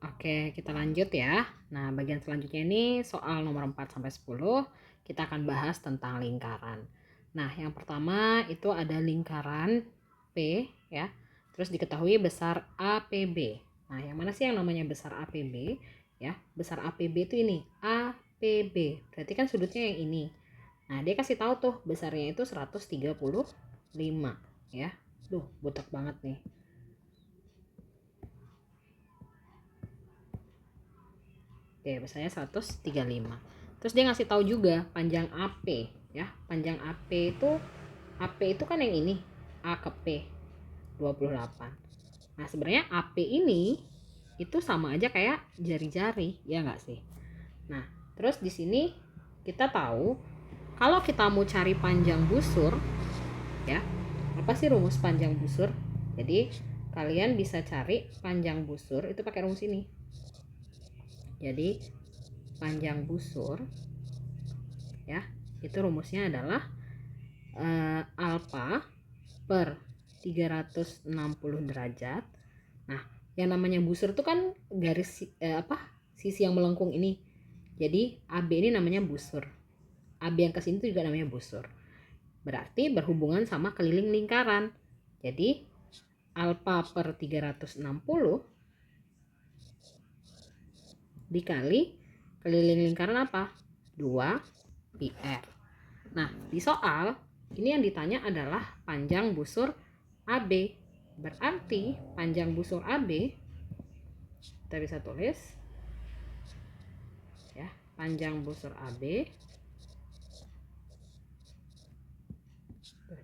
Oke, kita lanjut ya. Nah, bagian selanjutnya ini soal nomor 4 sampai 10, kita akan bahas tentang lingkaran. Nah, yang pertama itu ada lingkaran P ya. Terus diketahui besar APB. Nah, yang mana sih yang namanya besar APB? Ya, besar APB itu ini, APB. Berarti kan sudutnya yang ini. Nah, dia kasih tahu tuh besarnya itu 135 ya. Duh, butek banget nih. Oke, besarnya 135. Terus dia ngasih tahu juga panjang AP ya. Panjang AP itu kan yang ini, A ke P 28. Nah, sebenarnya AP ini itu sama aja kayak jari-jari, ya nggak sih? Nah, terus di sini kita tahu kalau kita mau cari panjang busur ya. Apa sih rumus panjang busur? Jadi, kalian bisa cari panjang busur itu pakai rumus ini. Jadi, panjang busur ya, itu rumusnya adalah alfa per 360 derajat. Nah, yang namanya busur itu kan garis sisi yang melengkung ini. Jadi AB ini namanya busur. AB yang kesini itu juga namanya busur. Berarti berhubungan sama keliling lingkaran. Jadi alfa per 360 dikali keliling lingkaran apa? 2 pi r. Nah, di soal ini yang ditanya adalah panjang busur AB. Berarti panjang busur AB kita bisa tulis ya, panjang busur AB.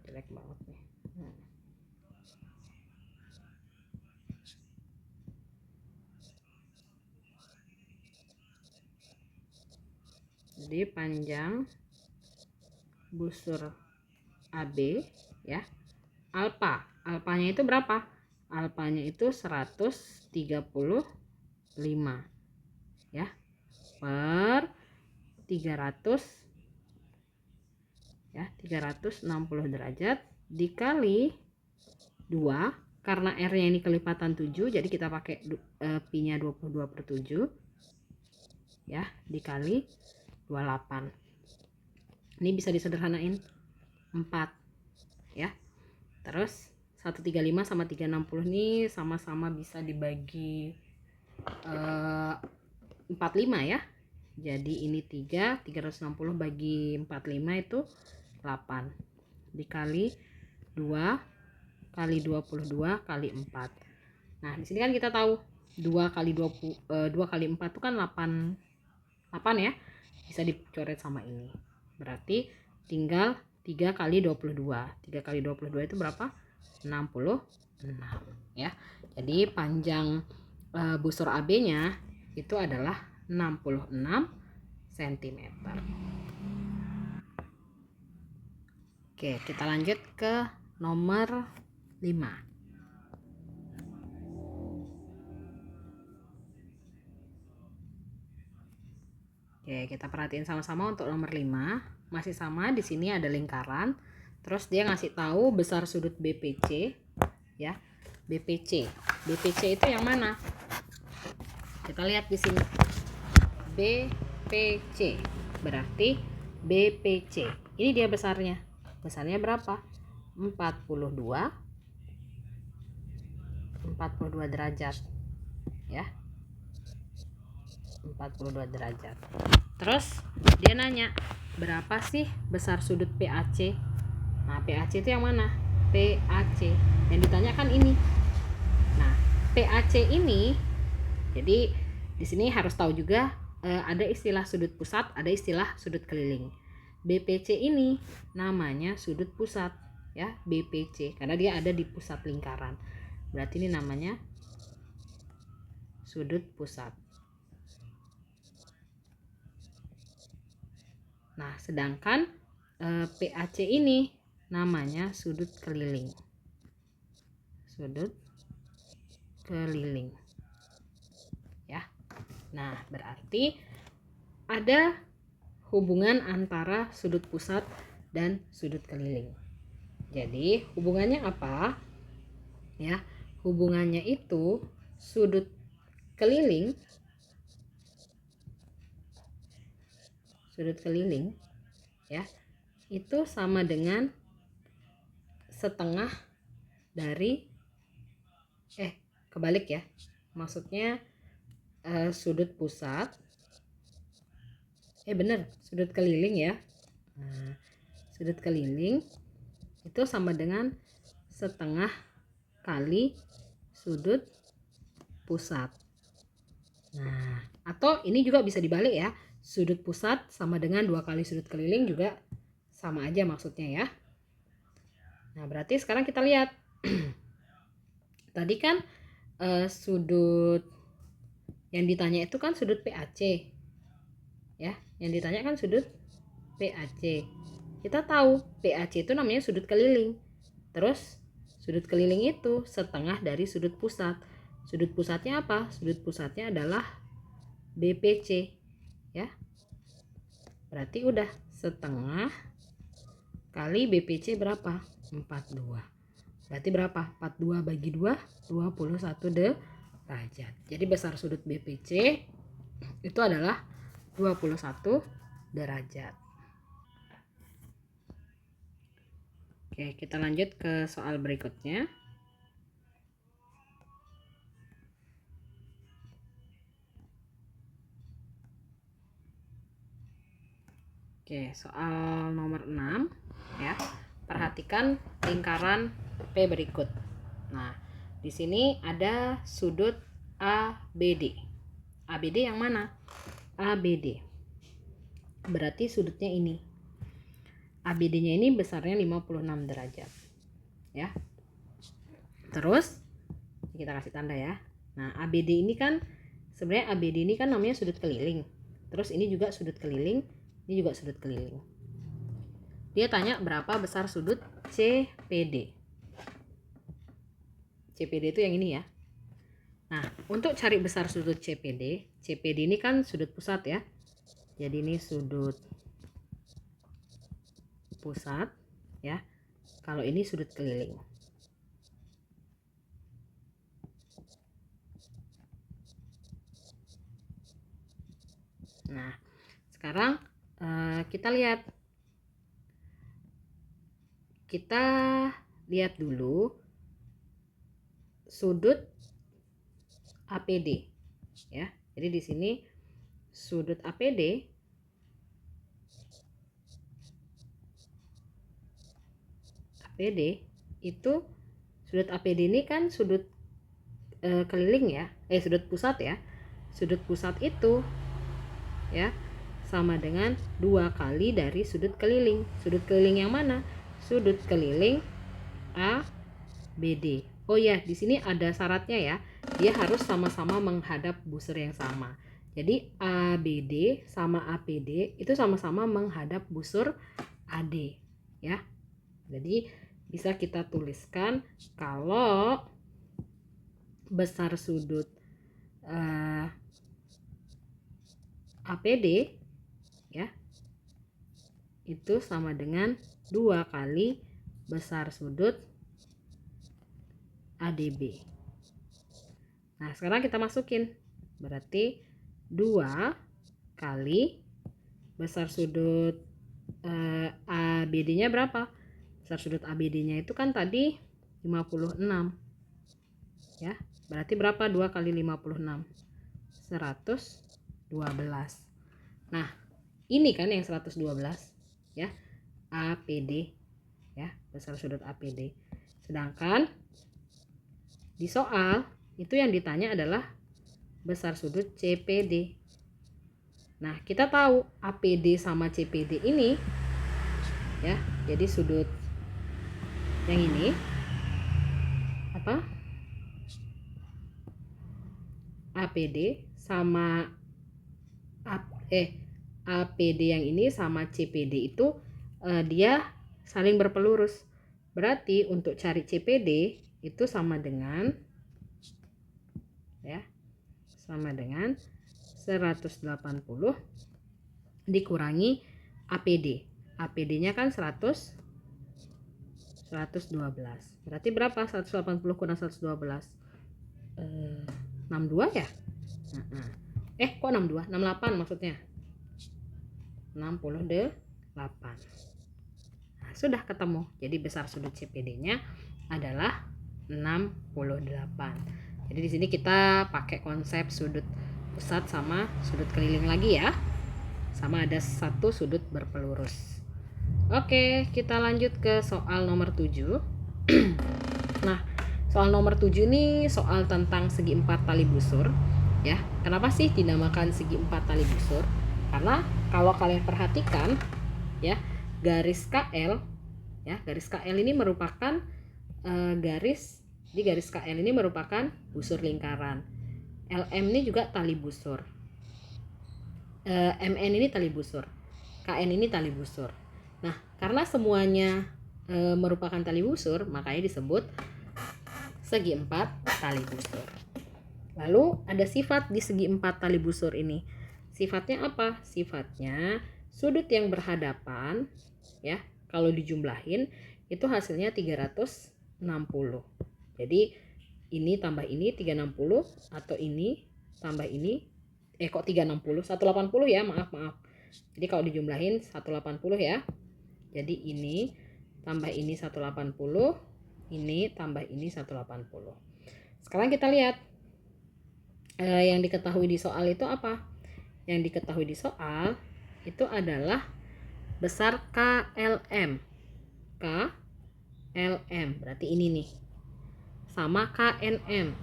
Jelek banget nih. Jadi panjang busur AB ya, alpanya itu berapa? Alpanya itu 135 ya, per 300 ya, 360 derajat dikali 2, karena R-nya ini kelipatan 7, jadi kita pakai pi-nya 22/7 ya, dikali 28. Ini bisa disederhanain 4 ya. Terus 135 sama 360 ini sama-sama bisa dibagi 45 ya. Jadi ini 3, 360 bagi 45 itu 8. Dikali 2 kali 22 kali 4. Nah, di sini kan kita tahu 2 kali 2 kali 4 itu kan 8 ya. Bisa dicoret sama ini. Berarti tinggal 3 kali 22. 3 kali 22 itu berapa? 66 ya. Jadi panjang busur AB-nya itu adalah 66 cm. Oke, kita lanjut ke nomor 5. Oke, kita perhatiin sama-sama untuk nomor 5. Masih sama, di sini ada lingkaran. Terus dia ngasih tahu besar sudut BPC ya. BPC. BPC itu yang mana? Kita lihat di sini. BPC. Berarti BPC. Ini dia besarnya. Besarnya berapa? 42 derajat. Ya. 42 derajat. Terus dia nanya, berapa sih besar sudut PAC? Nah, PAC itu yang mana? PAC. Yang ditanyakan ini. Nah, PAC ini, jadi di sini harus tahu juga ada istilah sudut pusat, ada istilah sudut keliling. BPC ini namanya sudut pusat ya, BPC, karena dia ada di pusat lingkaran. Berarti ini namanya sudut pusat. Nah, sedangkan PAC ini namanya sudut keliling. Sudut keliling. Ya. Nah, berarti ada hubungan antara sudut pusat dan sudut keliling. Jadi, hubungannya apa? Ya, hubungannya itu sudut keliling ya itu sama dengan setengah dari kebalik ya, maksudnya sudut pusat bener, sudut keliling ya. Nah, sudut keliling itu sama dengan setengah kali sudut pusat. Nah, atau ini juga bisa dibalik ya, sudut pusat sama dengan 2 kali sudut keliling, juga sama aja maksudnya ya. Nah, berarti sekarang kita lihat tadi kan sudut yang ditanya itu kan sudut PAC ya, yang ditanya kan sudut PAC. Kita tahu PAC itu namanya sudut keliling. Terus sudut keliling itu setengah dari sudut pusat. Sudut pusatnya apa? Sudut pusatnya adalah BPC ya. Berarti udah setengah kali BPC berapa? 42. Berarti berapa? 42 bagi 2, 21 derajat. Jadi besar sudut BPC itu adalah 21 derajat. Oke, kita lanjut ke soal berikutnya. Oke, soal nomor 6 ya. Perhatikan lingkaran P berikut. Nah, di sini ada sudut ABD. ABD yang mana? ABD. Berarti sudutnya ini. ABD-nya ini besarnya 56 derajat. Ya. Terus kita kasih tanda ya. Nah, ABD ini kan sebenarnya ABD ini kan namanya sudut keliling. Terus ini juga sudut keliling, ini juga sudut keliling. Dia tanya berapa besar sudut CPD. CPD itu yang ini ya. Nah, untuk cari besar sudut CPD, CPD ini kan sudut pusat ya. Jadi ini sudut pusat ya. Kalau ini sudut keliling. Nah, sekarang kita lihat dulu sudut APD ya. Jadi di sini sudut APD itu sudut APD ini kan sudut keliling ya, sudut pusat ya. Sudut pusat itu ya sama dengan 2 kali dari sudut keliling. Sudut keliling yang mana? Sudut keliling ABD. Oh ya, di sini ada syaratnya ya. Dia harus sama-sama menghadap busur yang sama. Jadi ABD sama APD itu sama-sama menghadap busur AD ya. Jadi bisa kita tuliskan kalau besar sudut APD ya itu sama dengan 2 kali besar sudut ADB. Nah, sekarang kita masukin. Berarti 2 kali besar sudut ABD-nya berapa? Besar sudut ABD-nya itu kan tadi 56 ya. Berarti berapa 2 kali 56? 112. Nah, ini kan yang 112 ya, APD ya, besar sudut APD. Sedangkan di soal itu yang ditanya adalah besar sudut CPD. Nah, kita tahu APD sama CPD ini ya, jadi sudut yang ini apa? APD sama APD yang ini sama CPD itu dia saling berpelurus. Berarti untuk cari CPD itu sama dengan 180 dikurangi APD. APD-nya kan 112. Berarti berapa 180 kurang 112? 62 ya? Kok 62? 68 maksudnya. 68. Nah, sudah ketemu. Jadi besar sudut CPD-nya adalah 68. Jadi di sini kita pakai konsep sudut pusat sama sudut keliling lagi ya. Sama ada satu sudut berpelurus. Oke, kita lanjut ke soal nomor 7. Nah, soal nomor 7 ini soal tentang segi 4 tali busur ya. Kenapa sih dinamakan segi 4 tali busur? Karena kalau kalian perhatikan ya, garis KL ya, garis KL ini merupakan garis KL ini merupakan busur lingkaran. LM ini juga tali busur. MN ini tali busur. KN ini tali busur. Nah, karena semuanya merupakan tali busur, makanya disebut segi 4 tali busur. Lalu ada sifat di segi 4 tali busur ini. Sifatnya apa? Sifatnya sudut yang berhadapan ya, kalau dijumlahin itu hasilnya 360. Jadi ini tambah ini 360 atau ini tambah ini kok 360 180 ya, maaf. Jadi kalau dijumlahin 180 ya. Jadi ini tambah ini 180, ini tambah ini 180. Sekarang kita lihat yang diketahui di soal itu apa? Yang diketahui di soal itu adalah besar KLM. KLM berarti ini nih. Sama KNM.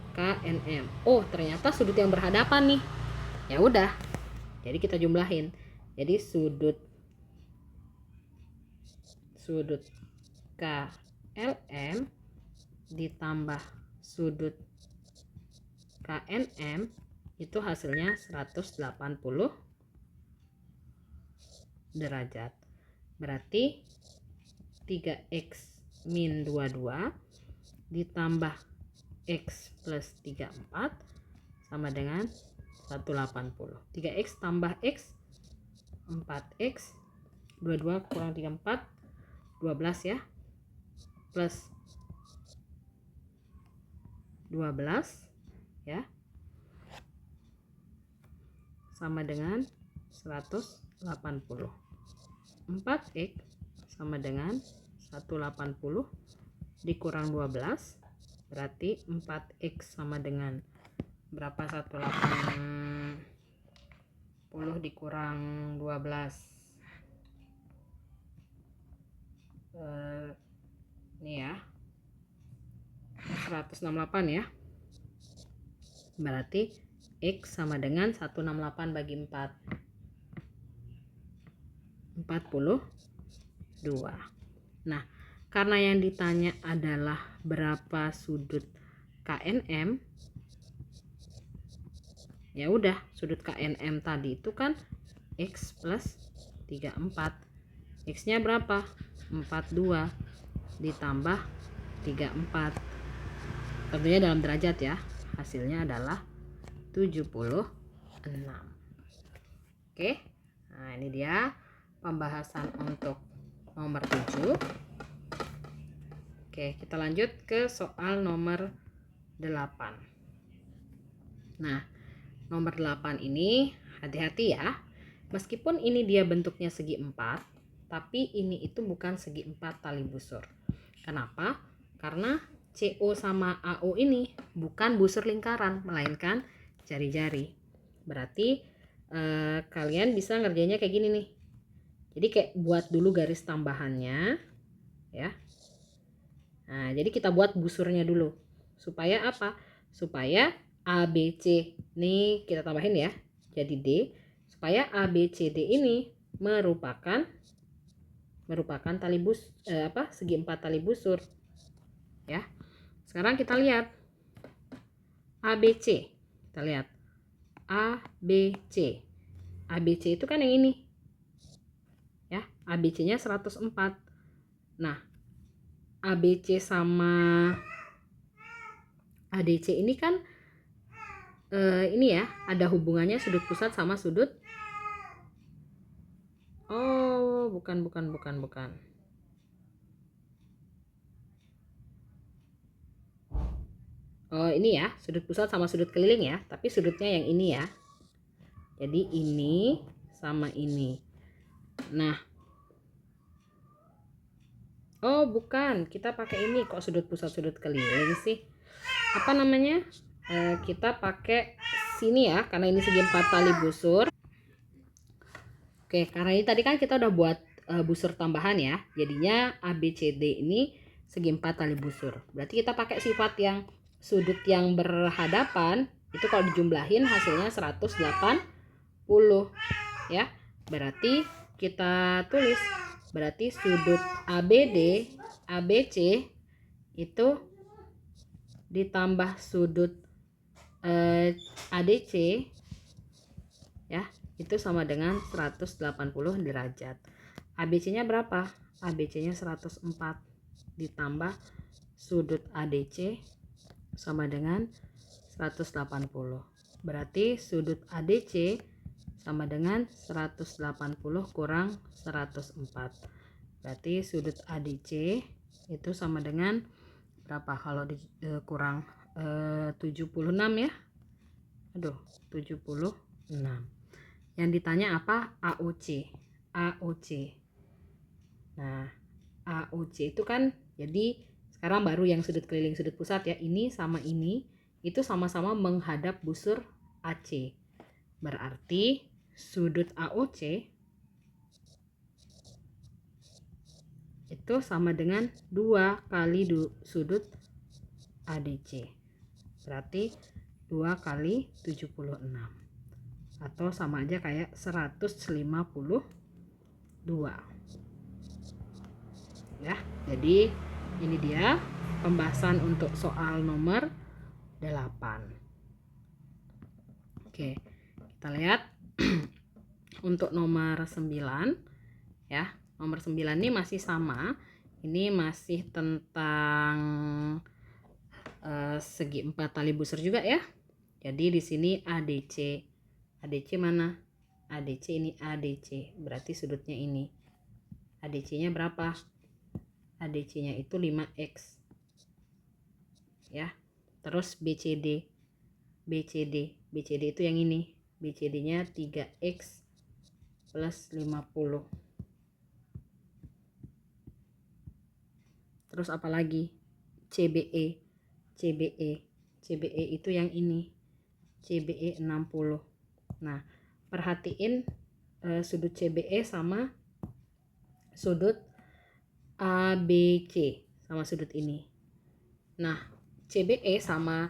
Oh, ternyata sudut yang berhadapan nih. Ya udah. Jadi kita jumlahin. Jadi sudut KLM ditambah sudut KNM itu hasilnya 180 derajat. Berarti 3x min 22 ditambah x plus 34 sama dengan 180. 3x tambah x 4x, 22 kurang 34 12 ya, plus 12 ya, sama dengan 180. 4x sama dengan 180 dikurang 12 berarti 4x sama dengan berapa? 180 dikurang 12 ini ya 168 ya, berarti x sama dengan 168 bagi 4 42. Nah, karena yang ditanya adalah berapa sudut KNM, ya udah, sudut KNM tadi itu kan x plus 34. X-nya berapa? 42 ditambah 34. Tentunya dalam derajat ya. Hasilnya adalah 76. Oke. Nah, ini dia pembahasan untuk nomor 7. Oke, kita lanjut ke soal nomor 8. Nah, nomor 8 ini hati-hati ya. Meskipun ini dia bentuknya segi 4, tapi ini itu bukan segi 4 tali busur. Kenapa? Karena CO sama AO ini bukan busur lingkaran, melainkan jari-jari. Berarti kalian bisa ngerjainnya kayak gini nih. Jadi kayak buat dulu garis tambahannya ya. Nah, jadi kita buat busurnya dulu. Supaya apa? Supaya ABC nih kita tambahin ya. Jadi D. Supaya ABCD ini merupakan tali segi 4 tali busur. Ya. Sekarang kita lihat ABC. Kita lihat ABC. ABC itu kan yang ini. Ya, ABC-nya 104. Nah, ABC sama ADC ini kan ini ya, ada hubungannya sudut pusat sama sudut. Oh, bukan. Oh ini ya, sudut pusat sama sudut keliling ya, tapi sudutnya yang ini ya. Jadi ini sama ini. Nah, oh bukan, kita pakai ini kok sudut pusat sudut keliling sih. Apa namanya? Kita pakai sini ya, karena ini segi 4 tali busur. Oke, karena ini tadi kan kita udah buat busur tambahan ya. Jadinya ABCD ini segi 4 tali busur. Berarti kita pakai sifat yang sudut yang berhadapan itu kalau dijumlahin hasilnya 180 ya. Berarti kita tulis berarti sudut ABD ABC itu ditambah sudut ADC ya, itu sama dengan 180 derajat. ABC-nya berapa? ABC-nya 104 ditambah sudut ADC sama dengan 180. Berarti sudut ADC sama dengan 180 kurang 104. Berarti sudut ADC itu sama dengan berapa kalau kurang 76 ya. Aduh, 76. Yang ditanya apa? AOC. AOC. Nah, AOC itu kan jadi sekarang baru yang sudut keliling sudut pusat ya. Ini sama ini itu sama-sama menghadap busur AC. Berarti sudut AOC itu sama dengan 2 kali sudut ADC. Berarti 2 kali 76. Atau sama aja kayak 152. Ya, jadi ini dia pembahasan untuk soal nomor 8. Oke, kita lihat untuk nomor 9 ya. Nomor 9 ini masih sama. Ini masih tentang segi 4 tali busur juga ya. Jadi di sini ADC. ADC mana? ADC ini ADC. Berarti sudutnya ini. ADC-nya berapa? ADC-nya itu 5X. Ya. Terus BCD. BCD. BCD itu yang ini. BCD-nya 3X plus 50. Terus apa lagi? CBE. CBE. CBE itu yang ini. CBE 60. Nah, perhatiin sudut CBE sama sudut ABC sama sudut ini. Nah, CBE sama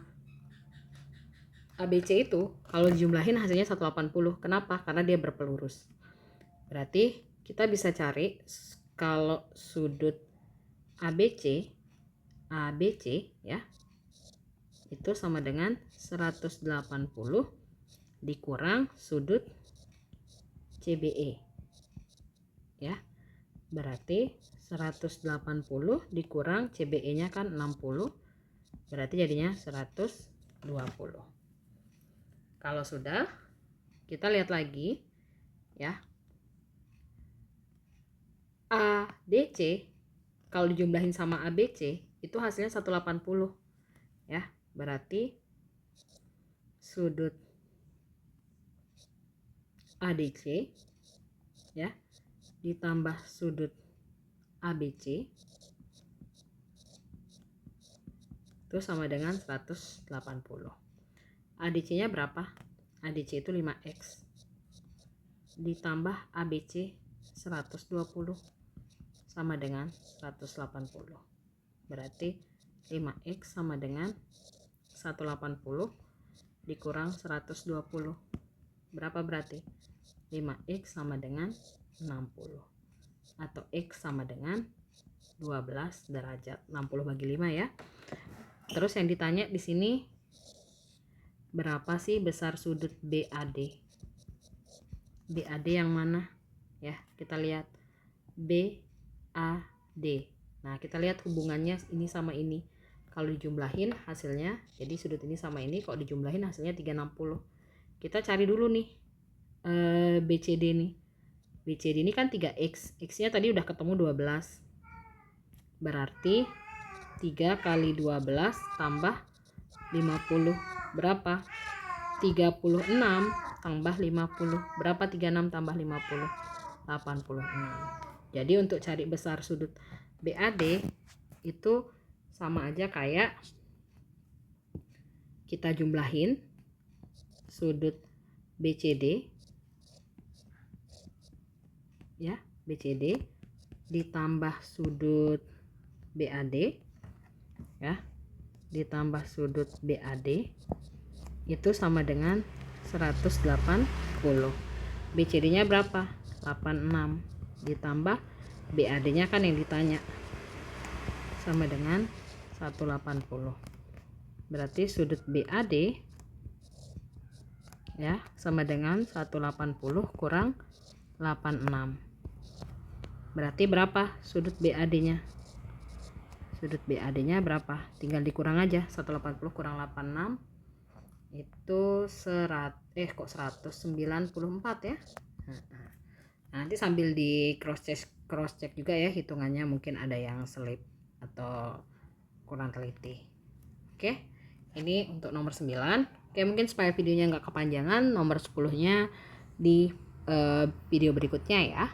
ABC itu kalau dijumlahin hasilnya 180. Kenapa? Karena dia berpelurus. Berarti kita bisa cari kalau sudut ABC ya itu sama dengan 180 dikurang sudut CBE ya. Berarti 180 dikurang CBE nya kan 60, berarti jadinya 120. Kalau sudah, kita lihat lagi ya. ADC kalau dijumlahin sama ABC itu hasilnya 180 ya. Berarti sudut ADC ya ditambah sudut ABC itu sama dengan 180. ADC-nya berapa? ADC itu 5X ditambah ABC 120 sama dengan 180. Berarti 5X sama dengan 180 dikurang 120. Berapa berarti? 5X sama dengan 60. Atau X sama dengan 12 derajat. 60 bagi 5 ya. Terus yang ditanya di sini berapa sih besar sudut BAD? BAD yang mana? Ya, kita lihat BAD. Nah, kita lihat hubungannya ini sama ini. Kalau dijumlahin hasilnya, jadi sudut ini sama ini kok dijumlahin hasilnya 360. Kita cari dulu nih BCD nih. BCD ini kan 3X. X-nya tadi udah ketemu 12. Berarti 3 kali 12 tambah 50 berapa? 36 tambah 50 berapa? 36 tambah 50 86. Jadi untuk cari besar sudut BAD itu sama aja kayak kita jumlahin sudut BCD ya, BCD ditambah sudut BAD ya, ditambah sudut BAD itu sama dengan 180. BCD nya berapa? 86 ditambah BAD nya kan yang ditanya, sama dengan 180. Berarti sudut BAD ya sama dengan 180 kurang 86. Berarti berapa sudut BAD nya? Sudut BAD nya berapa? Tinggal dikurang aja, 180 kurang 86 itu 194 ya. Nanti sambil di cross check juga ya hitungannya, mungkin ada yang selip atau kurang teliti. Oke, ini untuk nomor 9. Oke, mungkin supaya videonya nggak kepanjangan, nomor 10 nya di video berikutnya ya.